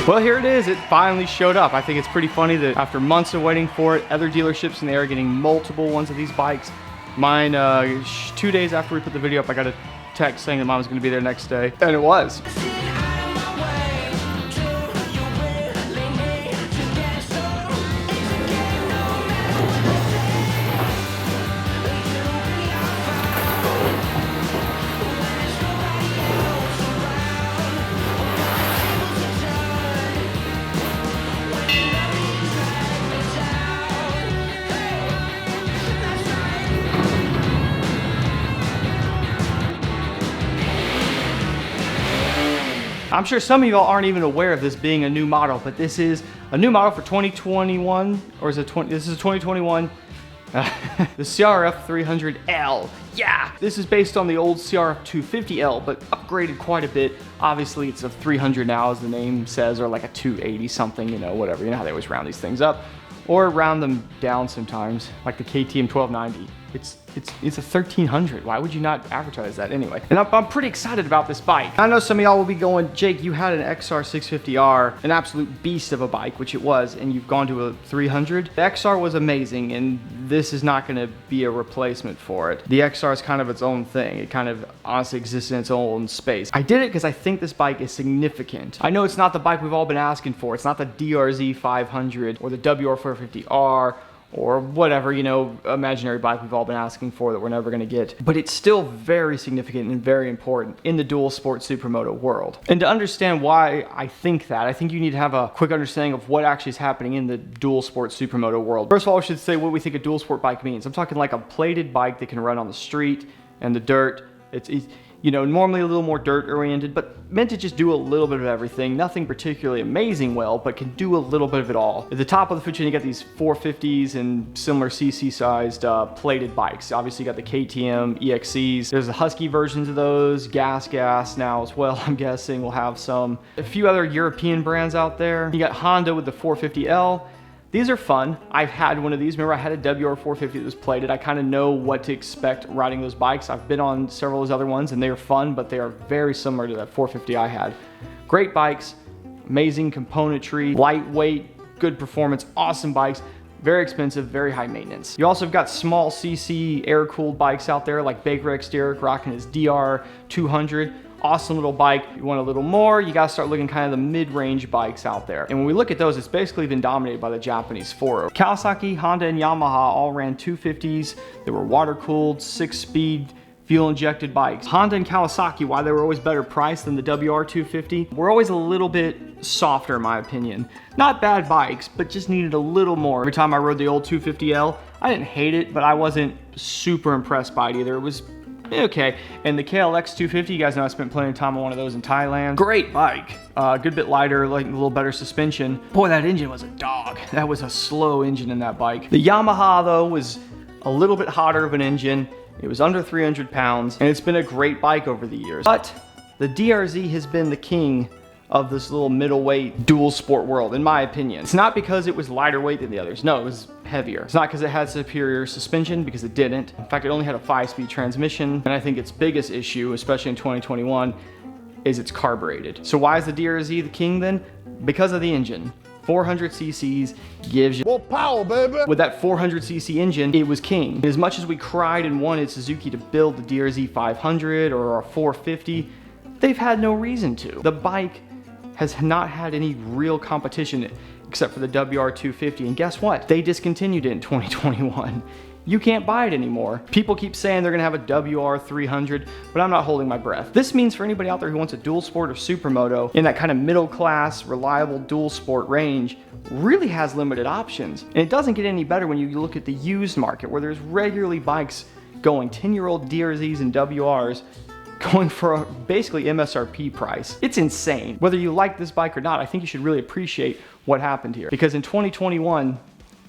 Well, here it is. It finally showed up. I think it's pretty funny that after months of waiting for it, other dealerships in the area are getting multiple ones of these bikes. Mine, 2 days after we put the video up, I got a text saying that mine was going to be there next day, and it was. I'm sure some of y'all aren't even aware of this being a new model, but this is a new model for 2021, or is it this is 2021, the CRF300L. Yeah, this is based on the old CRF250L, but upgraded quite a bit. Obviously, it's a 300 now, as the name says, or like a 280 something, you know, whatever. You know how they always round these things up, or round them down sometimes, like the KTM 1290. It's a 1300. Why would you not advertise that anyway? And I'm pretty excited about this bike. I know some of y'all will be going, Jake, you had an XR650R, an absolute beast of a bike, which it was, and you've gone to a 300. The XR was amazing, and this is not gonna be a replacement for it. The XR is kind of its own thing. It kind of honestly exists in its own space. I did it because I think this bike is significant. I know it's not the bike we've all been asking for. It's not the DRZ 500 or the WR450R, or whatever, you know, imaginary bike we've all been asking for that we're never gonna get. But it's still very significant and very important in the dual sport supermoto world. And to understand why I think that, I think you need to have a quick understanding of what actually is happening in the dual sport supermoto world. First of all, I should say what we think a dual sport bike means. I'm talking like a plated bike that can run on the street and the dirt. It's you know, normally a little more dirt oriented, but meant to just do a little bit of everything. Nothing particularly amazing well, but can do a little bit of it all. At the top of the food chain, you got these 450s and similar CC sized plated bikes. Obviously you got the KTM EXCs. There's the Husky versions of those, gas now as well, I'm guessing. We'll have some. A few other European brands out there. You got Honda with the 450L. These are fun. I've had one of these. Remember, I had a WR450 that was plated. I kind of know what to expect riding those bikes. I've been on several of those other ones and they are fun, but they are very similar to that 450 I had. Great bikes, amazing componentry, lightweight, good performance, awesome bikes. Very expensive, very high maintenance. You also have got small CC air-cooled bikes out there like Baker X Derek rocking his DR200. Awesome little bike. If you want a little more, you gotta start looking kind of the mid-range bikes out there. And when we look at those, it's basically been dominated by the Japanese 4. Kawasaki, Honda, and Yamaha all ran 250s. They were water-cooled, 6-speed, fuel-injected bikes. Honda and Kawasaki, why they were always better priced than the WR250, were always a little bit softer in my opinion. Not bad bikes, but just needed a little more. Every time I rode the old 250L, I didn't hate it, but I wasn't super impressed by it either. It was okay. And the KLX 250, you guys know I spent plenty of time on one of those in Thailand. Great bike. Good bit lighter, like a little better suspension. Boy, that engine was a dog. That was a slow engine in that bike. The Yamaha though was a little bit hotter of an engine. It was under 300 pounds and it's been a great bike over the years. But the DRZ has been the king of this little middleweight dual sport world, in my opinion. It's not because it was lighter weight than the others. No, it was heavier. It's not because it had superior suspension, because it didn't. In fact, it only had a 5-speed transmission. And I think its biggest issue, especially in 2021, is it's carbureted. So why is the DRZ the king then? Because of the engine. 400 cc's gives you more power, baby. With that 400 cc engine, it was king. And as much as we cried and wanted Suzuki to build the DRZ 500 or our 450, they've had no reason to. The bike has not had any real competition except for the WR250, and guess what? They discontinued it in 2021. You can't buy it anymore. People keep saying they're gonna have a WR300, but I'm not holding my breath. This means for anybody out there who wants a dual sport or supermoto in that kind of middle class, reliable dual sport range, really has limited options. And it doesn't get any better when you look at the used market, where there's regularly bikes going 10-year-old DRZs and WRs going for a basically MSRP price. It's insane. Whether you like this bike or not, I think you should really appreciate what happened here. Because in 2021,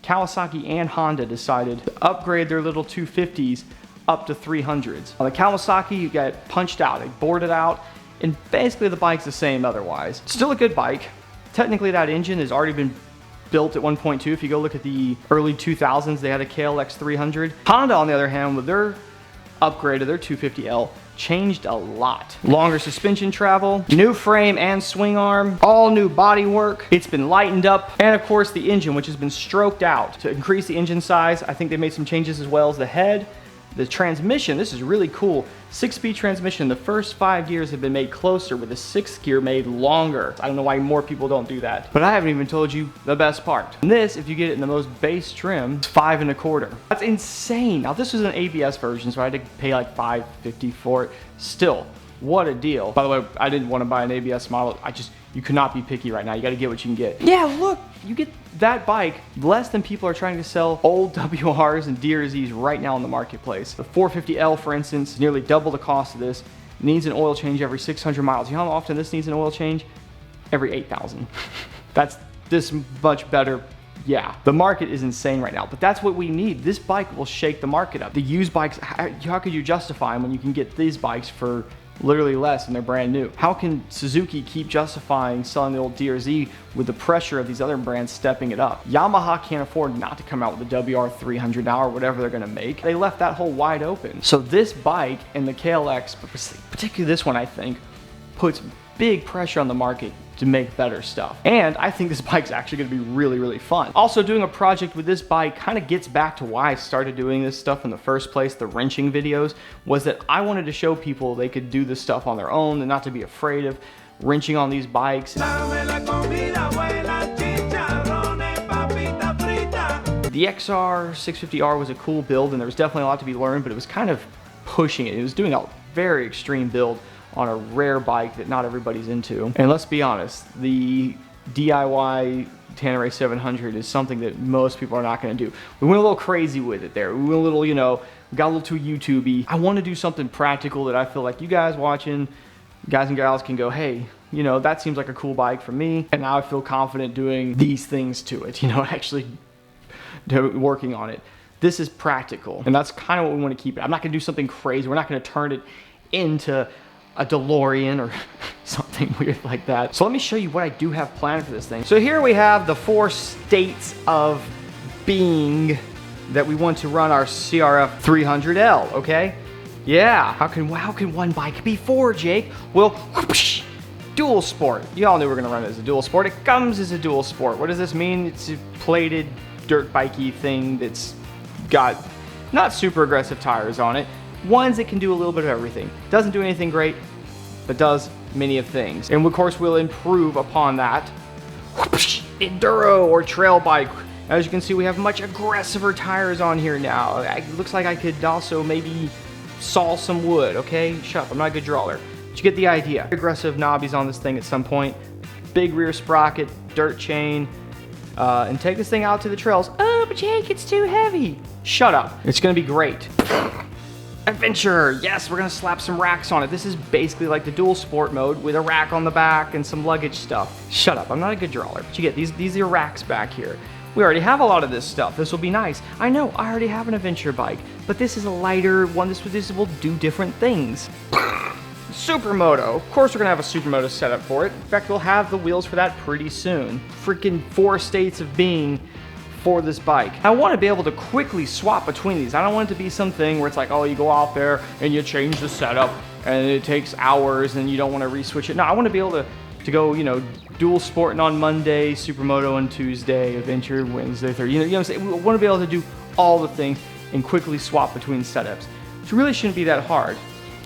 Kawasaki and Honda decided to upgrade their little 250s up to 300s. On the Kawasaki, you get punched out, they bored it out, and basically the bike's the same otherwise. Still a good bike. Technically that engine has already been built at 1.2. If you go look at the early 2000s, they had a KLX 300. Honda, on the other hand, with their upgraded their 250L, changed a lot. Longer suspension travel, new frame and swing arm, all new body work. It's been lightened up, and of course the engine, which has been stroked out to increase the engine size. I think they made some changes as well as the head. The transmission, this is really cool. 6-speed transmission, the first 5 gears have been made closer with the 6th gear made longer. I don't know why more people don't do that. But I haven't even told you the best part. And this, if you get it in the most base trim, it's 5 1/4. That's insane. Now this was an ABS version, so I had to pay like $550 for it. Still, what a deal. By the way, I didn't want to buy an ABS model. You could not be picky right now. You got to get what you can get. Yeah, look, you get that bike less than people are trying to sell old WRs and DRZs right now in the marketplace. The 450L, for instance, nearly double the cost of this. Needs an oil change every 600 miles. You know how often this needs an oil change? Every 8,000. That's this much better. Yeah, the market is insane right now, but that's what we need. This bike will shake the market up. The used bikes, how could you justify them when you can get these bikes for literally less and they're brand new? How can Suzuki keep justifying selling the old DRZ with the pressure of these other brands stepping it up? Yamaha can't afford not to come out with the WR300 now or whatever they're gonna make. They left that hole wide open. So this bike and the KLX, but particularly this one, I think, puts big pressure on the market to make better stuff. And I think this bike's actually gonna be really, really fun. Also, doing a project with this bike kind of gets back to why I started doing this stuff in the first place, the wrenching videos, was that I wanted to show people they could do this stuff on their own and not to be afraid of wrenching on these bikes. The XR650R was a cool build and there was definitely a lot to be learned, but it was kind of pushing it. It was doing a very extreme build on a rare bike that not everybody's into. And let's be honest, the DIY Tanneray 700 is something that most people are not gonna do. We went a little crazy with it there. We went a little, you know, we got a little too YouTube-y. I wanna do something practical that I feel like you guys watching, guys and gals can go, hey, you know, that seems like a cool bike for me. And now I feel confident doing these things to it, you know, actually working on it. This is practical. And that's kind of what we wanna keep it. I'm not gonna do something crazy. We're not gonna turn it into a DeLorean or something weird like that. So let me show you what I do have planned for this thing. So here we have the 4 states of being that we want to run our CRF300L, okay? Yeah, how can one bike be 4, Jake? Well, whoosh, dual sport. You all knew we were gonna run it as a dual sport. It comes as a dual sport. What does this mean? It's a plated dirt bikey thing that's got not super aggressive tires on it. Ones that can do a little bit of everything. Doesn't do anything great, but does many of things. And of course, we'll improve upon that. Enduro or trail bike. As you can see, we have much aggressiver tires on here now. It looks like I could also maybe saw some wood, okay? Shut up, I'm not a good drawer. But you get the idea. Aggressive knobbies on this thing at some point. Big rear sprocket, dirt chain, and take this thing out to the trails. Oh, but Jake, it's too heavy. Shut up, it's gonna be great. Adventure, yes, we're gonna slap some racks on it. This is basically like the dual sport mode with a rack on the back and some luggage stuff. Shut up, I'm not a good drawer, but you get these are racks back here. We already have a lot of this stuff. This will be nice. I know, I already have an adventure bike, but this is a lighter one. This will do different things. Supermoto, of course we're gonna have a Supermoto setup for it. In fact, we'll have the wheels for that pretty soon. Freaking 4 states of being for this bike. I want to be able to quickly swap between these. I don't want it to be something where it's like, oh, you go out there and you change the setup and it takes hours and you don't want to re-switch it. No, I want to be able to go, you know, dual sporting on Monday, Supermoto on Tuesday, adventure Wednesday, Thursday. You know what I'm saying? We want to be able to do all the things and quickly swap between setups. It really shouldn't be that hard.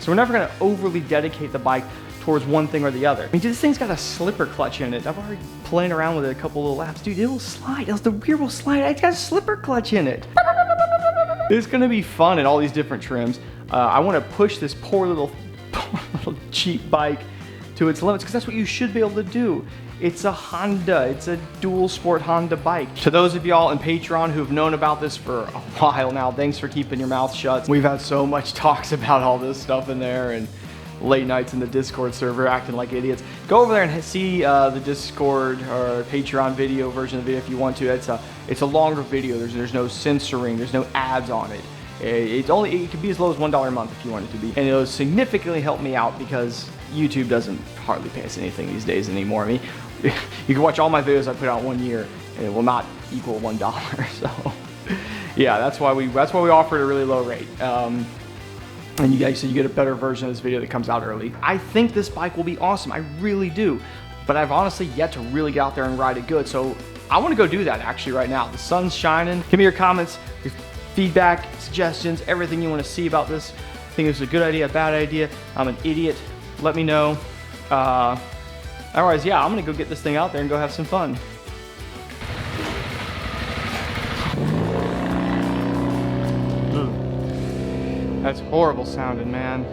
So we're never going to overly dedicate the bike towards one thing or the other. I mean, dude, this thing's got a slipper clutch in it. I've already playing around with it a couple little laps. Dude, it will slide. The rear will slide. It's got a slipper clutch in it. It's gonna be fun in all these different trims. I wanna push this poor little cheap bike to its limits because that's what you should be able to do. It's a Honda. It's a dual sport Honda bike. To those of y'all in Patreon who've known about this for a while now, thanks for keeping your mouth shut. We've had so much talks about all this stuff in there and late nights in the Discord server acting like idiots. Go over there and see the Discord or Patreon video version of the video if you want to. It's a longer video. There's no censoring. There's no ads on it. It could be as low as $1 a month if you want it to be. And it'll significantly help me out because YouTube doesn't hardly pay us anything these days anymore. I mean, you can watch all my videos I put out 1 year and it will not equal $1. So yeah, that's why we offer at a really low rate. And you guys, so you get a better version of this video that comes out early. I think this bike will be awesome, I really do. But I've honestly yet to really get out there and ride it good. So I wanna go do that actually right now. The sun's shining. Give me your comments, your feedback, suggestions, everything you wanna see about this. Think it's a good idea, a bad idea, I'm an idiot. Let me know. Otherwise, yeah, I'm gonna go get this thing out there and go have some fun. That's horrible sounding, man.